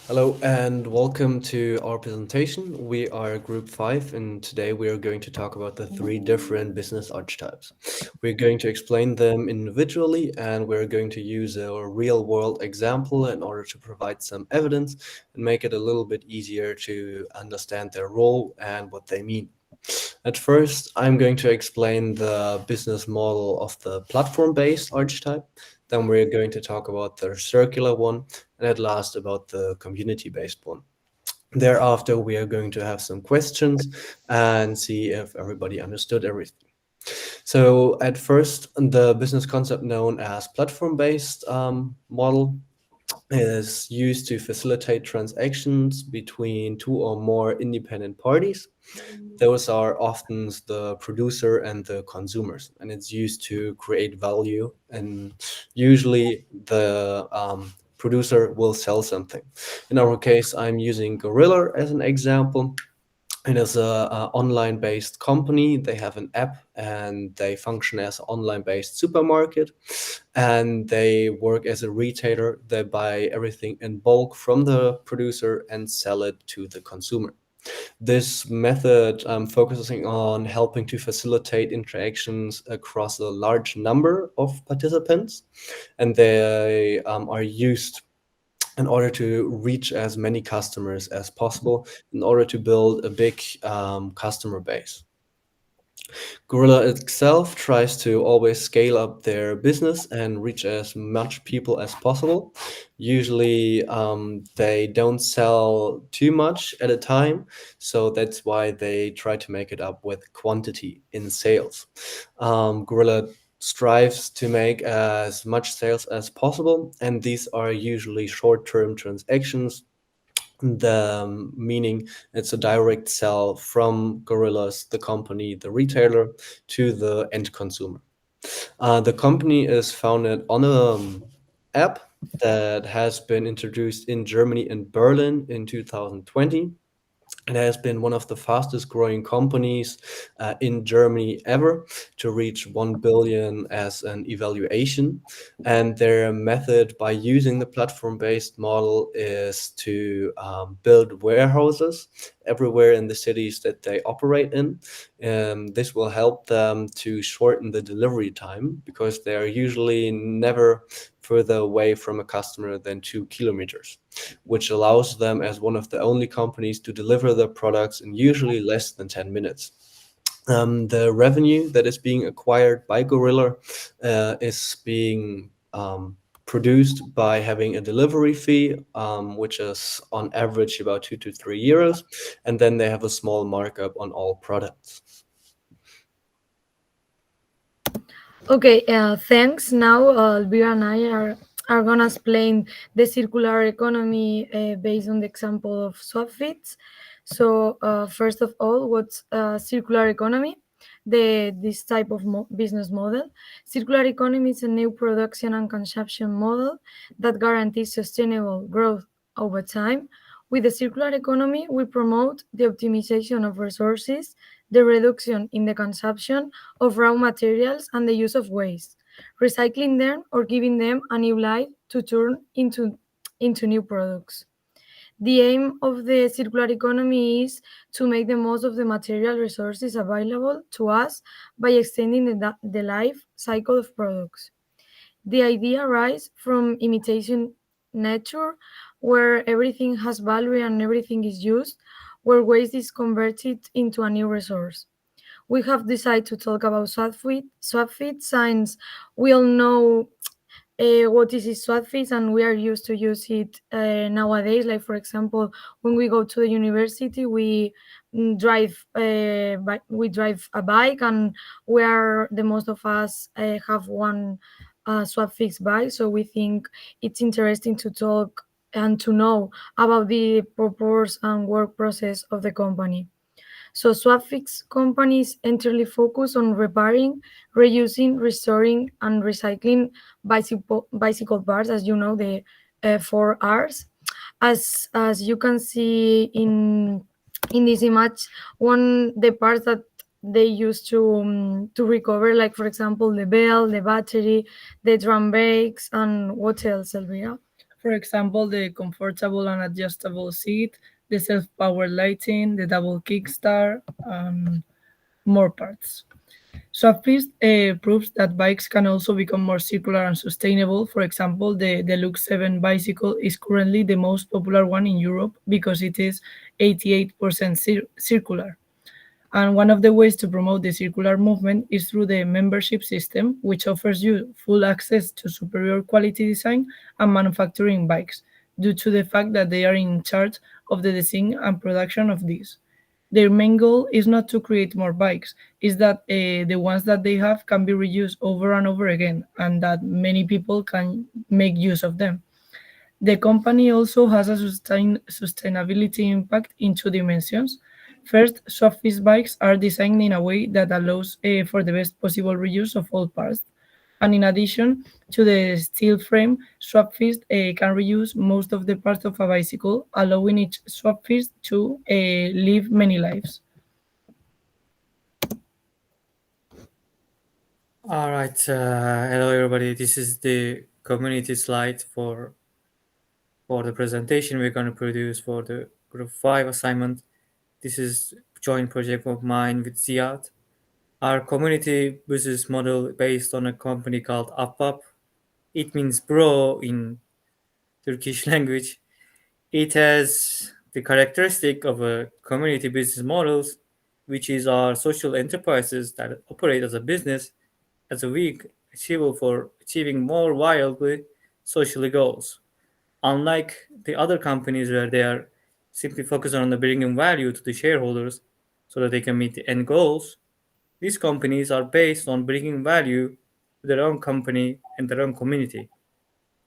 Hello and welcome to our presentation. We are Group 5 and today we are going to talk about the three different business archetypes. We're going to explain them individually and we're going to use a real world example in order to provide some evidence and make it a little bit easier to understand their role and what they mean. At first, I'm going to explain the business model of the platform-based archetype. Then we're going to talk about the circular one, and at last about the community-based one. Thereafter, we are going to have some questions and see if everybody understood everything. So at first, the business concept known as platform-based model is used to facilitate transactions between two or more independent parties. Those are often the producer and the consumers, and it's used to create value. And usually, the producer will sell something. In our case, I'm using Gorilla as an example. It is a online-based company. They have an app and they function as an online-based supermarket. And they work as a retailer. They buy everything in bulk from the producer and sell it to the consumer. This method focusing on helping to facilitate interactions across a large number of participants, and they are used in order to reach as many customers as possible in order to build a big customer base. Gorilla itself tries to always scale up their business and reach as much people as possible. Usually, they don't sell too much at a time, so that's why they try to make it up with quantity in sales. Gorilla strives to make as much sales as possible, and these are usually short-term transactions, the meaning it's a direct sell from Gorillas, the company, the retailer, to the end consumer. The company is founded on an app that has been introduced in Germany and Berlin in 2020. It has been one of the fastest growing companies in Germany ever to reach 1 billion as an evaluation. And their method by using the platform based model is to build warehouses everywhere in the cities that they operate in. This will help them to shorten the delivery time because they are usually never further away from a customer than 2 kilometers, which allows them as one of the only companies to deliver their products in usually less than 10 minutes. The revenue that is being acquired by Gorilla is being produced by having a delivery fee, which is on average about 2 to 3 euros, and then they have a small markup on all products. Okay, thanks. Now, Elvira and I are gonna explain the circular economy based on the example of SwapFits. So, first of all, what's circular economy? This type of business model. Circular economy is a new production and consumption model that guarantees sustainable growth over time. With the circular economy, we promote the optimization of resources, the reduction in the consumption of raw materials, and the use of waste, recycling them or giving them a new life to turn into new products. The aim of the circular economy is to make the most of the material resources available to us by extending the life cycle of products. The idea arises from imitation nature, where everything has value and everything is used, where waste is converted into a new resource. We have decided to talk about SwapFit since we all know what is SwapFit and we are used to use it nowadays. Like for example, when we go to the university, we drive a bike, and we are the most of us have one SwapFit bike. So we think it's interesting to talk and to know about the purpose and work process of the company. So SwapFix companies entirely focus on repairing, reusing, restoring, and recycling bicycle parts, as you know, the 4 Rs. As you can see in this image, one the parts that they use to recover, like for example, the bell, the battery, the drum brakes, and what else, Elvira? For example, the comfortable and adjustable seat, the self-powered lighting, the double kickstart, and more parts. Swapfest proves that bikes can also become more circular and sustainable. For example, the Deluxe 7 bicycle is currently the most popular one in Europe because it is 88% circular. And one of the ways to promote the circular movement is through the membership system, which offers you full access to superior quality design and manufacturing bikes, due to the fact that they are in charge of the design and production of these. Their main goal is not to create more bikes, is that the ones that they have can be reused over and over again, and that many people can make use of them. The company also has a sustainability impact in two dimensions. First, Swapfist bikes are designed in a way that allows for the best possible reuse of all parts. And in addition to the steel frame, Swapfist can reuse most of the parts of a bicycle, allowing each Swapfist to live many lives. All right. Hello, everybody. This is the community slide for the presentation we're going to produce for the Group 5 assignment. This is a joint project of mine with Ziad. Our community business model based on a company called Appap. It means bro in Turkish language. It has the characteristic of a community business models, which is our social enterprises that operate as a business as a weak achievable for achieving more wildly socially goals. Unlike the other companies where they are simply focused on the bringing value to the shareholders so that they can meet the end goals, these companies are based on bringing value to their own company and their own community.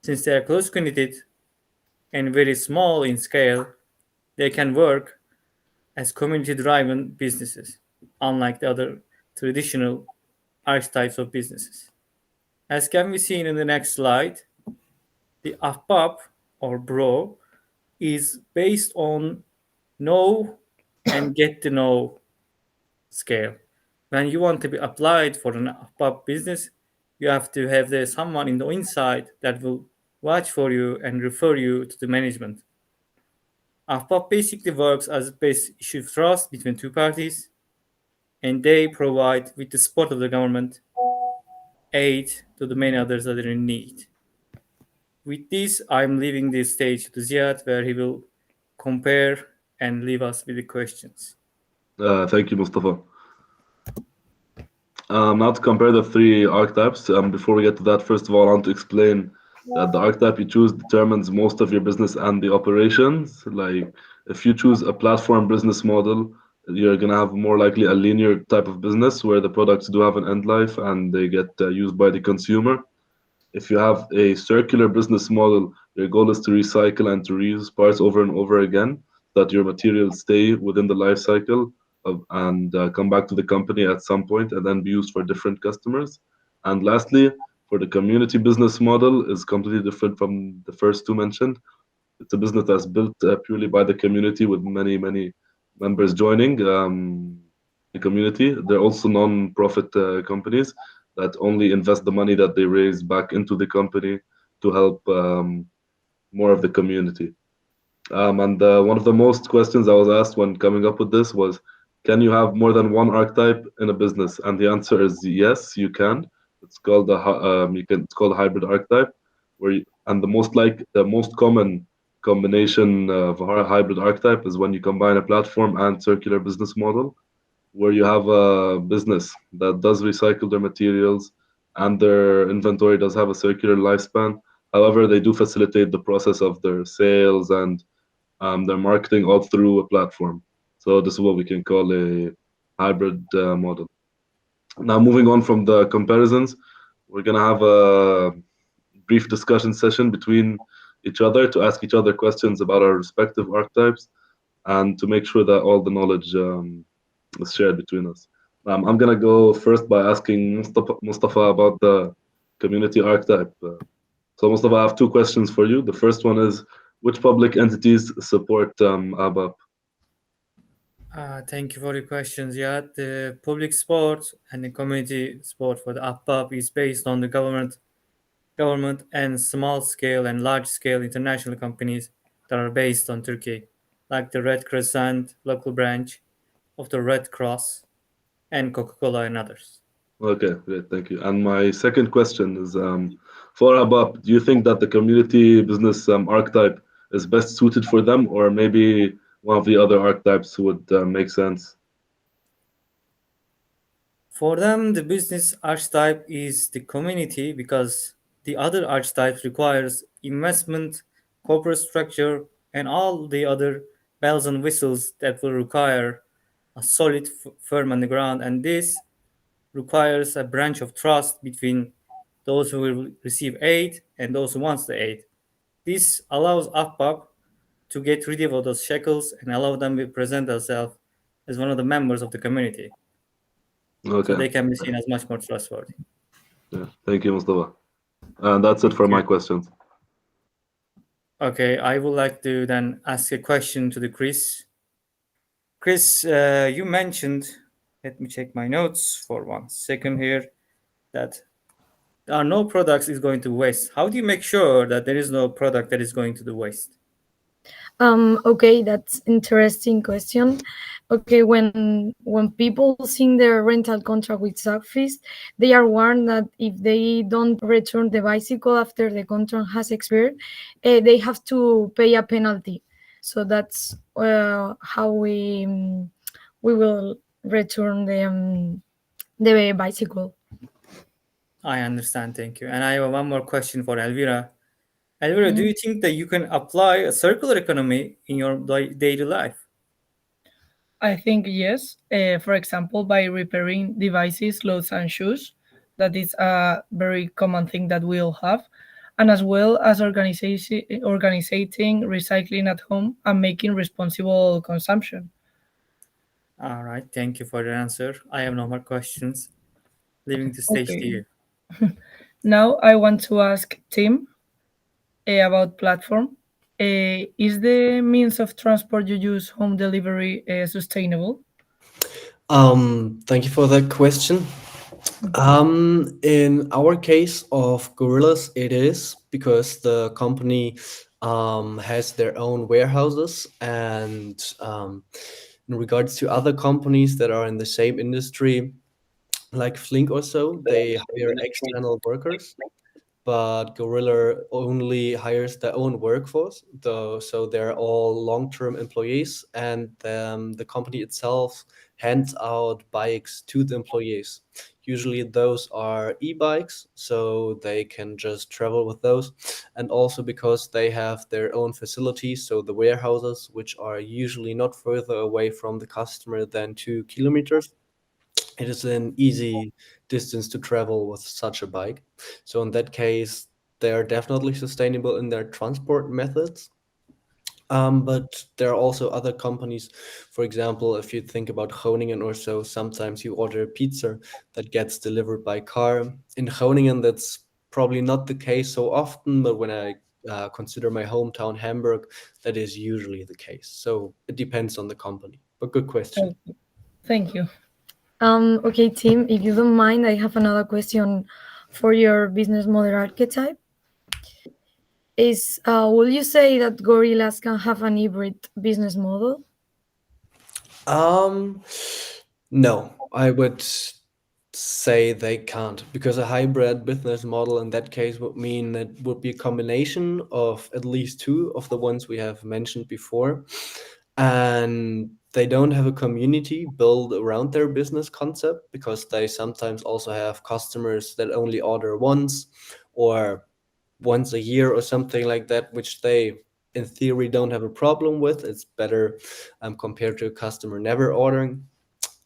Since they are close knitted and very small in scale, they can work as community driven businesses, unlike the other traditional archetypes of businesses. As can be seen in the next slide, the AFPAP or BRO is based on know and get to know scale. When you want to be applied for an AFPAP business, you have to have there someone in the inside that will watch for you and refer you to the management. AFPAP basically works as a base issue of trust between two parties, and they provide, with the support of the government, aid to the many others that are in need. With this, I'm leaving the stage to Ziad, where he will compare and leave us with the questions. Thank you, Mustafa. Now to compare the three archetypes. Before we get to that, first of all, I want to explain that the archetype you choose determines most of your business and the operations. Like if you choose a platform business model, you're gonna have more likely a linear type of business where the products do have an end life and they get used by the consumer. If you have a circular business model, your goal is to recycle and to reuse parts over and over again, so that your materials stay within the life cycle and come back to the company at some point and then be used for different customers. And lastly, for the community business model is completely different from the first two mentioned. It's a business that's built purely by the community with many members joining the community. They're also non-profit companies that only invest the money that they raise back into the company to help more of the community. And one of the most questions I was asked when coming up with this was, can you have more than one archetype in a business? And the answer is yes, you can. It's called it's called a hybrid archetype, and the most common combination of a hybrid archetype is when you combine a platform and circular business model, where you have a business that does recycle their materials and their inventory does have a circular lifespan. However, they do facilitate the process of their sales and their marketing all through a platform. So this is what we can call a hybrid model. Now, moving on from the comparisons, we're gonna have a brief discussion session between each other to ask each other questions about our respective archetypes and to make sure that all the knowledge is shared between us. I'm gonna go first by asking Mustafa about the community archetype. So Mustafa, I have two questions for you. The first one is, which public entities support ABAP? Thank you for the questions. Yeah, the public sport and the community sport for the APAP is based on the government government, and small-scale and large-scale international companies that are based on Turkey, like the Red Crescent, local branch of the Red Cross, and Coca-Cola and others. Okay, great, thank you. And my second question is for Habab, do you think that the community business archetype is best suited for them, or maybe one of the other archetypes would make sense? For them, the business archetype is the community because the other archetypes requires investment, corporate structure, and all the other bells and whistles that will require a solid firm on the ground. And this requires a branch of trust between those who will receive aid and those who wants the aid. This allows AFPAP to get rid of all those shackles and allow them to present themselves as one of the members of the community, so Okay, they can be seen as much more trustworthy. yeah, thank you, Mustafa. And that's it for my questions. Okay, I would like to then ask a question to the Chris. Chris, you mentioned, let me check my notes for 1 second here, that there are no products is going to waste. How do you make sure that there is no product that is going to the waste? Okay, that's interesting question. Okay, when people sign their rental contract with Subfist, they are warned that if they don't return the bicycle after the contract has expired, they have to pay a penalty. So that's how we will return the bicycle. I understand, thank you. And I have one more question for Elvira. Elvira, do you think that you can apply a circular economy in your daily life? I think yes. For example, by repairing devices, clothes, and shoes. That is a very common thing that we all have. And as well as organizing recycling at home and making responsible consumption. All right, thank you for your answer. I have no more questions. Leaving the stage to Okay. you. Now I want to ask Tim about platform. Is the means of transport you use, home delivery, sustainable? Thank you for that question. In our case of Gorillas, it is because the company has their own warehouses, and in regards to other companies that are in the same industry, like Flink or so, they hire external workers, but Gorilla only hires their own workforce, though, so they're all long-term employees, and the company itself hands out bikes to the employees. Usually those are e-bikes, so they can just travel with those, and also because they have their own facilities, so the warehouses, which are usually not further away from the customer than 2 kilometers, it is an easy distance to travel with such a bike. So in that case, they are definitely sustainable in their transport methods. But there are also other companies. For example, if you think about Groningen or so, sometimes you order a pizza that gets delivered by car. In Groningen, that's probably not the case so often, but when I consider my hometown, Hamburg, that is usually the case. So it depends on the company. But good question. Thank you. Okay, Tim, if you don't mind, I have another question for your business model archetype. Will you say that Gorillas can have an hybrid business model? No, I would say they can't, because a hybrid business model in that case would mean it would be a combination of at least two of the ones we have mentioned before, and they don't have a community built around their business concept, because they sometimes also have customers that only order once or once a year or something like that, which they in theory don't have a problem with. It's better compared to a customer never ordering.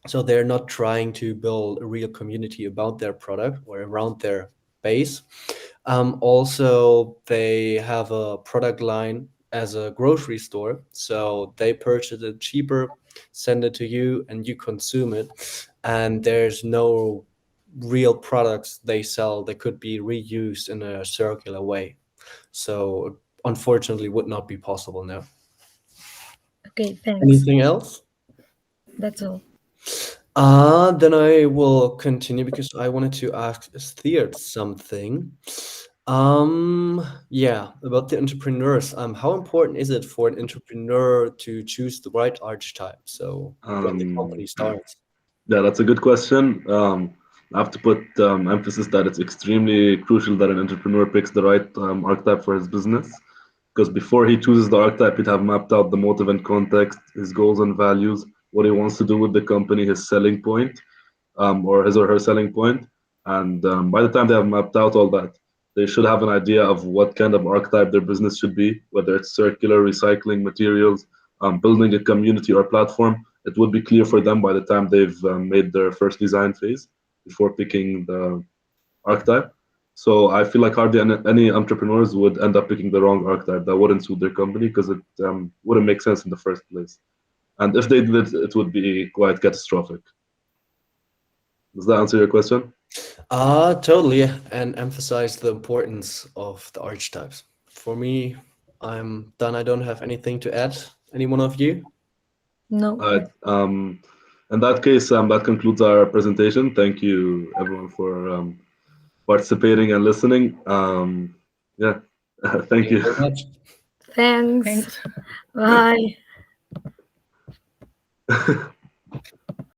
So they're not trying to build a real community about their product or around their base. Also, they have a product line as a grocery store, so they purchase it cheaper, send it to you, and you consume it, and there's no real products they sell that could be reused in a circular way. So unfortunately would not be possible now. Okay, thanks. Anything else? That's all. Then I will continue because I wanted to ask Steert something. Yeah, about the entrepreneurs. How important is it for an entrepreneur to choose the right archetype? So when the company starts. Yeah, that's a good question. I have to put emphasis that it's extremely crucial that an entrepreneur picks the right archetype for his business. Because before he chooses the archetype, he'd have mapped out the motive and context, his goals and values, what he wants to do with the company, his selling point, or his or her selling point. And by the time they have mapped out all that, they should have an idea of what kind of archetype their business should be, whether it's circular, recycling materials, building a community or platform. It would be clear for them by the time they've made their first design phase before picking the archetype. So I feel like hardly any entrepreneurs would end up picking the wrong archetype that wouldn't suit their company because it wouldn't make sense in the first place. And if they did, it would be quite catastrophic. Does that answer your question? Totally, yeah, and emphasize the importance of the archetypes. For me, I'm done. I don't have anything to add. Any one of you? No. In that case, that concludes our presentation. Thank you, everyone, for participating and listening. Yeah, thank you. Very much. Thanks. Thanks. Bye.